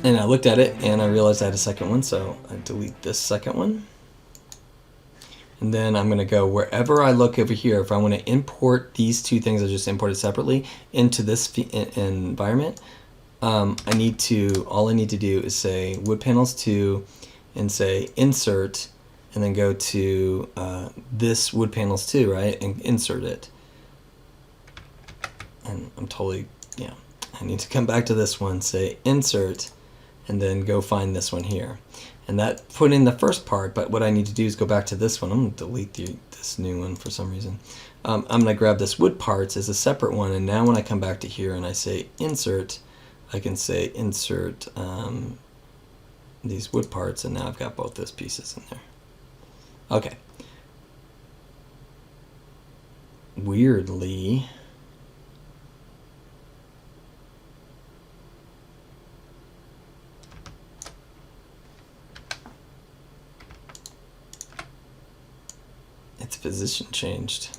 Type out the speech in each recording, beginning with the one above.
And I looked at it and I realized I had a second one, so I delete this second one. And then I'm going to go wherever I look over here. If I want to import these two things I just imported separately into this environment, all I need to do is say wood panels 2 and say insert, and then go to this wood panels 2, right, and insert it. And I'm totally, yeah, I need to come back to this one, say insert, and then go find this one here. And that put in the first part, but what I need to do is go back to this one. I'm going to delete this new one for some reason. I'm going to grab this wood parts as a separate one, and now when I come back to here and I say insert, I can say insert these wood parts, and now I've got both those pieces in there. Okay. Weirdly, its position changed.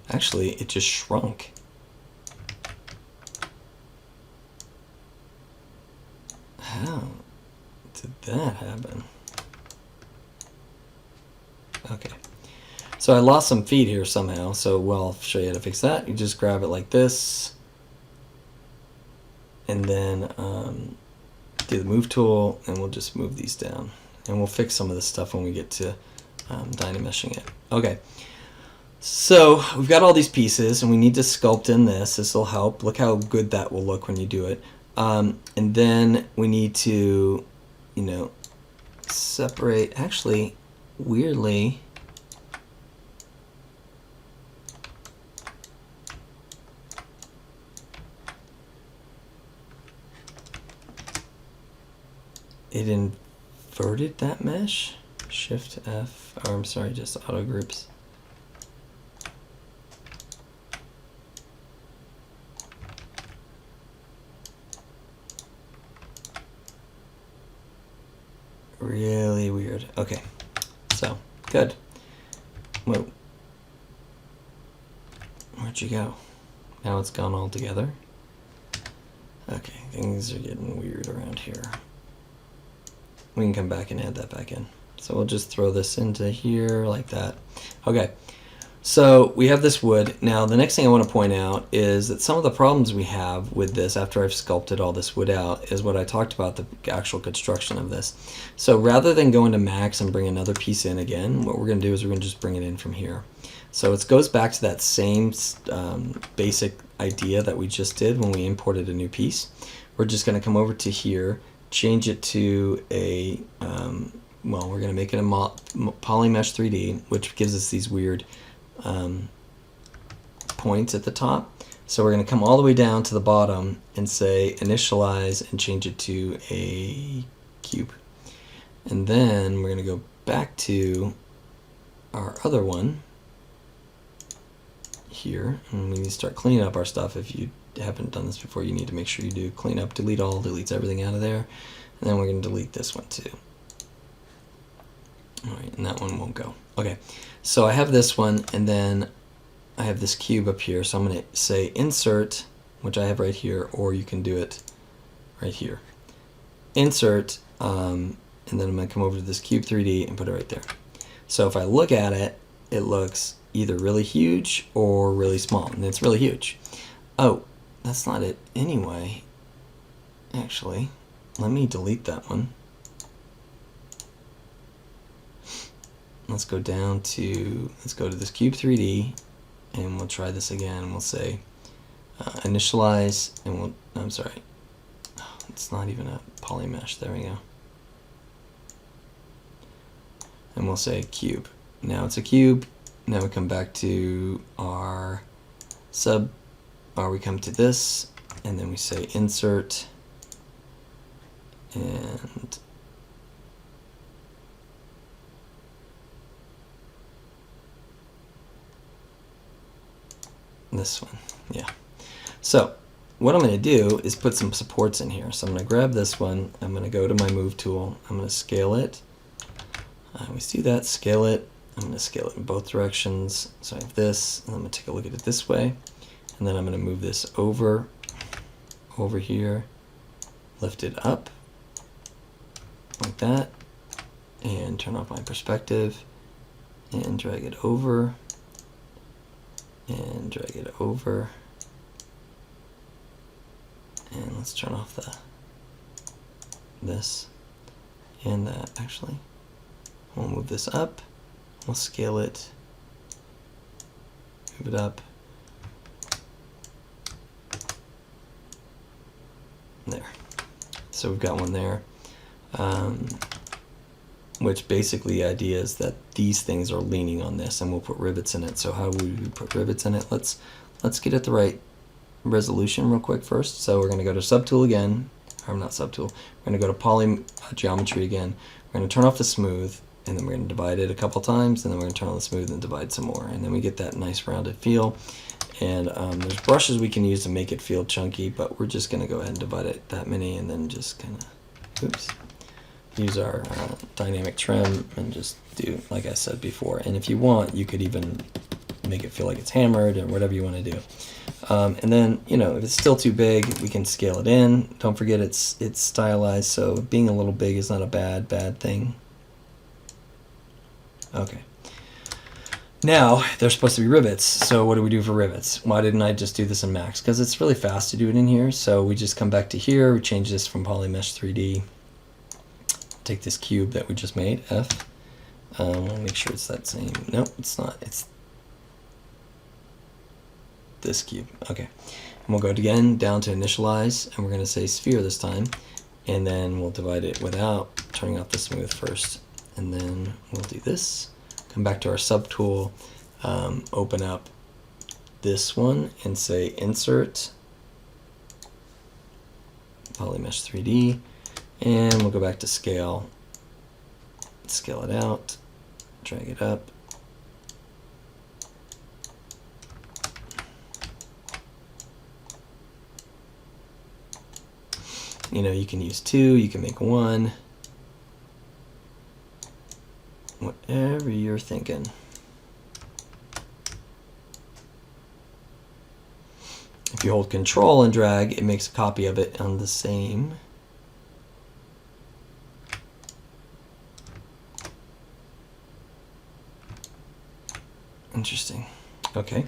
Actually, it just shrunk. How did that happen? Okay. So I lost some feet here somehow, so I'll show you how to fix that. You just grab it like this, and then do the move tool, and we'll just move these down. And we'll fix some of this stuff when we get to dynameshing it. Okay. So we've got all these pieces, and we need to sculpt in this. This will help. Look how good that will look when you do it. And then we need to, separate. Actually, weirdly, it inverted that mesh. Shift F, or I'm sorry, just auto groups. Really weird. Okay, so good. Whoa. Where'd you go? Now it's gone all together. Okay, things are getting weird around here. We can come back and add that back in. So we'll just throw this into here like that. Okay, so we have this wood. Now the next thing I want to point out is that some of the problems we have with this after I've sculpted all this wood out is what I talked about, the actual construction of this. So rather than go into max and bring another piece in again, what we're going to do is we're going to just bring it in from here. So it goes back to that same basic idea that we just did when we imported a new piece. We're just going to come over to here, change it to a, well, we're going to make it a polymesh 3D, which gives us these weird points at the top. So we're going to come all the way down to the bottom and say initialize and change it to a cube. And then we're going to go back to our other one here, and we need to start cleaning up our stuff. If you haven't done this before, you need to make sure you do clean up, delete all, deletes everything out of there. And then we're going to delete this one too. All right, and that one won't go. Okay, so I have this one, and then I have this cube up here. So I'm going to say insert, which I have right here, or you can do it right here. Insert, and then I'm going to come over to this cube 3D and put it right there. So if I look at it, it looks either really huge or really small, and it's really huge. Oh, that's not it anyway. Actually, let me delete that one. Let's go down to, let's go to this cube 3D, and we'll try this again. We'll say initialize, and we'll, I'm sorry, it's not even a poly mesh. There we go. And we'll say cube. Now it's a cube. Now we come back to our sub, or we come to this, and then we say insert, and this one, yeah. So what I'm going to do is put some supports in here. So I'm going to grab this one, I'm going to go to my move tool, I'm going to scale it. We see that, scale it. I'm going to scale it in both directions. So I have this, and I'm going to take a look at it this way, and and then I'm going to move this over here, lift it up like that, and turn off my perspective, and drag it over, and drag it over, and let's turn off this and that. Actually, we'll move this up, we'll scale it, move it up, there. So we've got one there, which basically the idea is that these things are leaning on this, and we'll put rivets in it. So how do we put rivets in it? Let's get it the right resolution real quick first. So we're going to go to subtool again, or not subtool, we're going to go to poly geometry again. We're going to turn off the smooth, and then we're going to divide it a couple times, and then we're going to turn on the smooth and divide some more, and then we get that nice rounded feel. And there's brushes we can use to make it feel chunky, but we're just going to go ahead and divide it that many, and then just kind of, oops, use our dynamic trim and just do like I said before. And if you want, you could even make it feel like it's hammered or whatever you want to do. And then, you know, if it's still too big, we can scale it in. Don't forget it's stylized, so being a little big is not a bad thing. Okay. Now, they're supposed to be rivets, so what do we do for rivets? Why didn't I just do this in Max? Because it's really fast to do it in here, so we just come back to here, we change this from Polymesh 3D, take this cube that we just made, F, we'll make sure it's that same, nope, it's not, it's this cube, okay. And we'll go again down to initialize, and we're going to say sphere this time, and then we'll divide it without turning off the smooth first, and then we'll do this. Come back to our subtool, open up this one and say insert, Polymesh 3D, and we'll go back to scale, scale it out, drag it up, you know, you can use 2, you can make 1, whatever you're thinking. If you hold Control and drag, it makes a copy of it on the same. Interesting. Okay.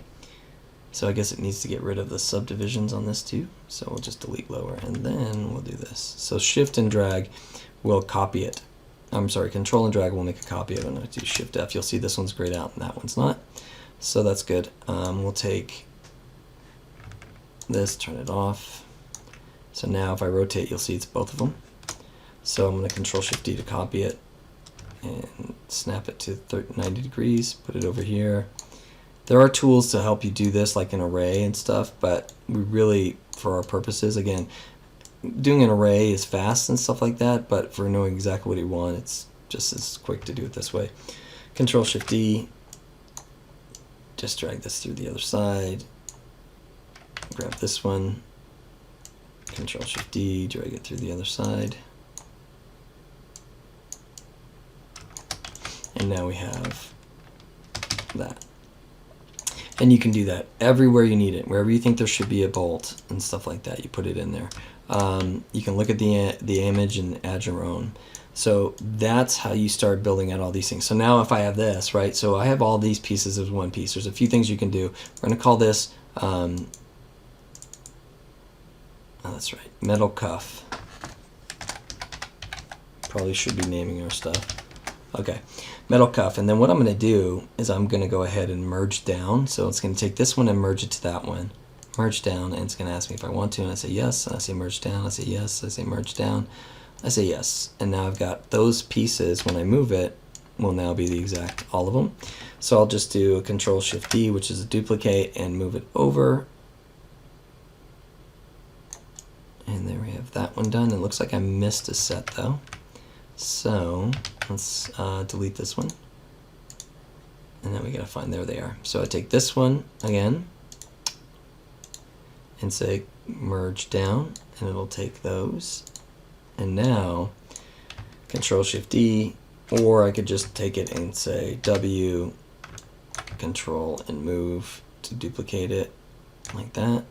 So I guess it needs to get rid of the subdivisions on this too. So we'll just delete lower, and then we'll do this. So Shift and drag will copy it. I'm sorry, Control and drag will make a copy of it. I'm going to do Shift F. You'll see this one's grayed out and that one's not. So that's good. We'll take this, turn it off. So now if I rotate, you'll see it's both of them. So I'm going to Control Shift D to copy it and snap it to 90 degrees, put it over here. There are tools to help you do this, like an array and stuff, but we really, for our purposes, again, doing an array is fast and stuff like that, but for knowing exactly what you want, it's just as quick to do it this way. Control Shift D, just drag this through the other side, grab this one, Control Shift D, drag it through the other side, and now we have that. And you can do that everywhere you need it, wherever you think there should be a bolt and stuff like that, you put it in there. You can look at the image and add your own. So that's how you start building out all these things. So now if I have this, right, so I have all these pieces as one piece. There's a few things you can do. We're going to call this, oh, that's right, metal cuff. Probably should be naming our stuff. Okay, metal cuff, and then what I'm going to do is I'm going to go ahead and merge down. So it's going to take this one and merge it to that one. Merge down, and it's going to ask me if I want to, and I say yes, and I say merge down, I say yes, I say merge down, I say yes, and now I've got those pieces. When I move it, will now be the exact, all of them. So I'll just do a Control Shift D, which is a duplicate, and move it over. And there we have that one done. It looks like I missed a set though. So let's delete this one. And then we gotta find, there they are. So I take this one again and say merge down, and it'll take those. And now Control Shift D, or I could just take it and say W, Control and move to duplicate it, like that.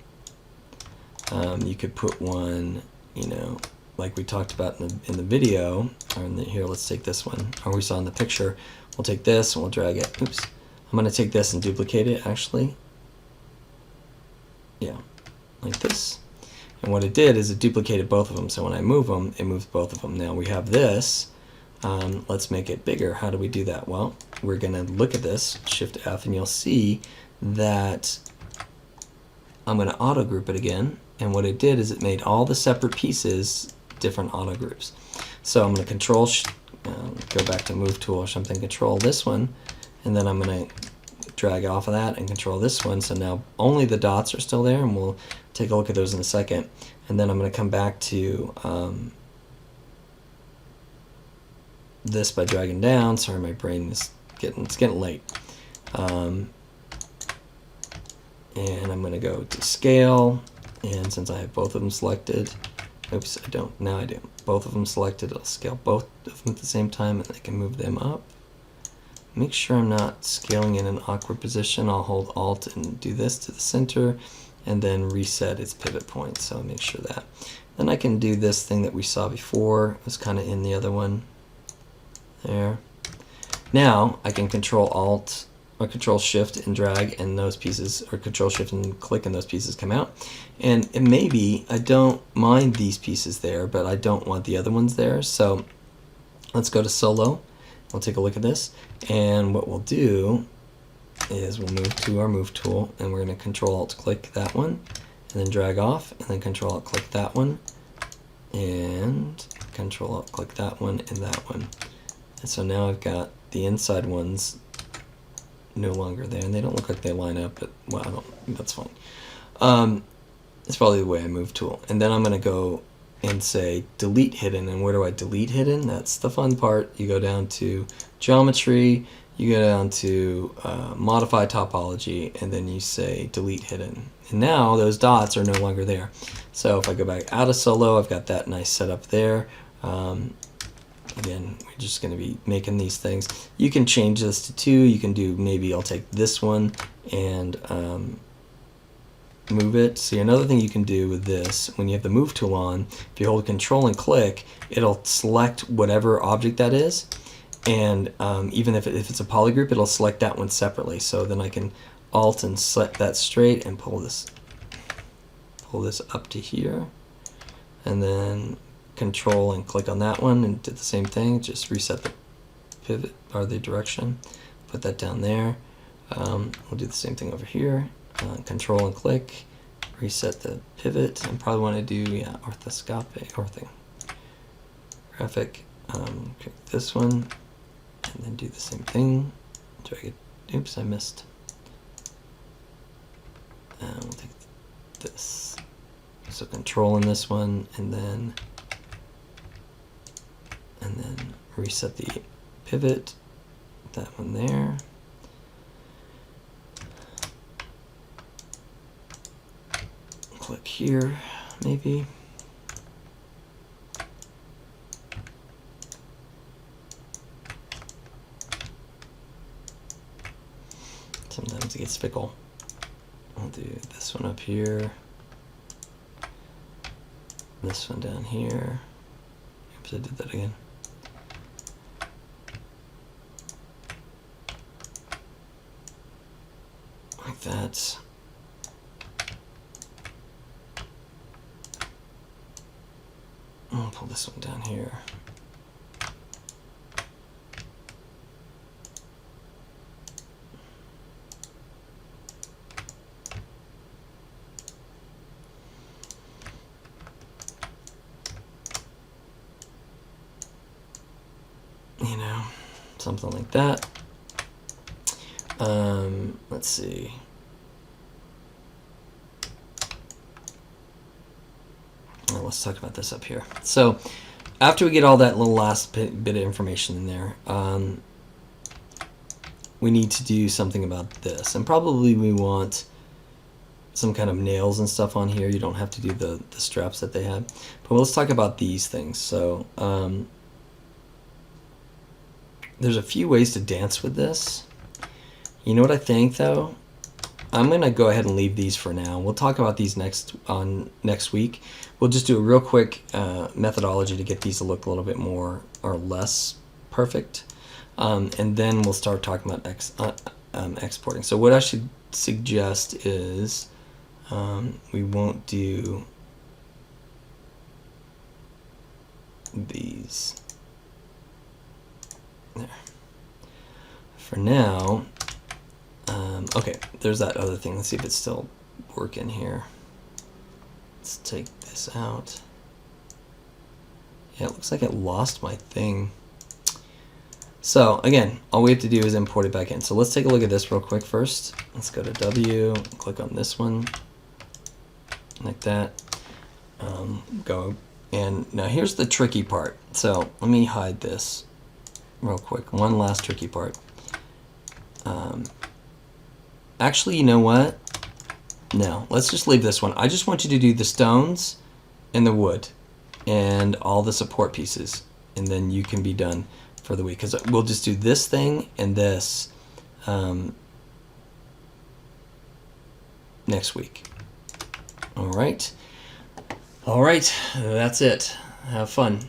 You could put one, you know, like we talked about in the video, or here, let's take this one, or we saw in the picture. We'll take this and we'll drag it. Oops. I'm going to take this and duplicate it, actually. Yeah, like this. And what it did is it duplicated both of them. So when I move them, it moves both of them. Now we have this. Let's make it bigger. How do we do that? Well, we're going to look at this, Shift F, and you'll see that I'm going to auto group it again. And what it did is it made all the separate pieces different auto groups. So I'm going to control, go back to move tool or something, control this one, and then I'm going to drag off of that and control this one. So now only the dots are still there, and we'll take a look at those in a second. And then I'm going to come back to this by dragging down. Sorry, my brain is getting late. And I'm going to go to scale, and since I have both of them selected, oops, I don't, now I do. Both of them selected, I'll scale both of them at the same time, and I can move them up. Make sure I'm not scaling in an awkward position. I'll hold Alt and do this to the center, and then reset its pivot point, so make sure that. Then I can do this thing that we saw before. It was kind of in the other one. There. Now I can control Alt or control Shift and drag, and those pieces, or control Shift and click, and those pieces come out. And it may be I don't mind these pieces there, but I don't want the other ones there. So let's go to solo. We'll take a look at this, and what we'll do is we'll move to our move tool, and we're going to control Alt click that one, and then drag off, and then control Alt click that one, and control Alt click that one and that one. And so now I've got the inside ones no longer there, and they don't look like they line up, but well, that's fine. It's probably the way I move tool. And then I'm going to go and say delete hidden. And where do I delete hidden? That's the fun part. You go down to geometry, you go down to modify topology, and then you say delete hidden. And now those dots are no longer there. So if I go back out of solo, I've got that nice setup there. Again, we're just going to be making these things. You can change this to 2. You can do, maybe I'll take this one and move it. See, another thing you can do with this, when you have the move tool on, if you hold control and click, it'll select whatever object that is. And even if it's a polygroup, it'll select that one separately. So then I can Alt and select that straight and pull this up to here. And then Control and click on that one and did the same thing. Just reset the pivot or the direction. Put that down there. We'll do the same thing over here. Control and click. Reset the pivot. And probably want to do orthographic. Click this one, and then do the same thing. Drag it. Oops, I missed. We'll take this. So control in this one, and then reset the pivot, that one there. Click here, maybe. Sometimes it gets fickle. I'll do this one up here. This one down here. Oops, I did that again. Like that. I'll pull this one down here. You know, something like that. Let's see. Well, let's talk about this up here. So after we get all that little last bit of information in there, we need to do something about this. And probably we want some kind of nails and stuff on here. You don't have to do the straps that they have. But let's talk about these things. So there's a few ways to dance with this. You know what I think, though? I'm gonna go ahead and leave these for now. We'll talk about these next week. We'll just do a real quick methodology to get these to look a little bit more or less perfect, and then we'll start talking about exporting. So what I should suggest is we won't do these there for now. Okay, there's that other thing. Let's see if it's still working here. Let's take this out. Yeah, it looks like it lost my thing. So again, all we have to do is import it back in. So let's take a look at this real quick first. Let's go to W, click on this one, like that. Go, and now here's the tricky part. So let me hide this real quick. One last tricky part. Actually, you know what? No, let's just leave this one. I just want you to do the stones and the wood and all the support pieces, and then you can be done for the week, because we'll just do this thing and this next week. All right, that's it. Have fun.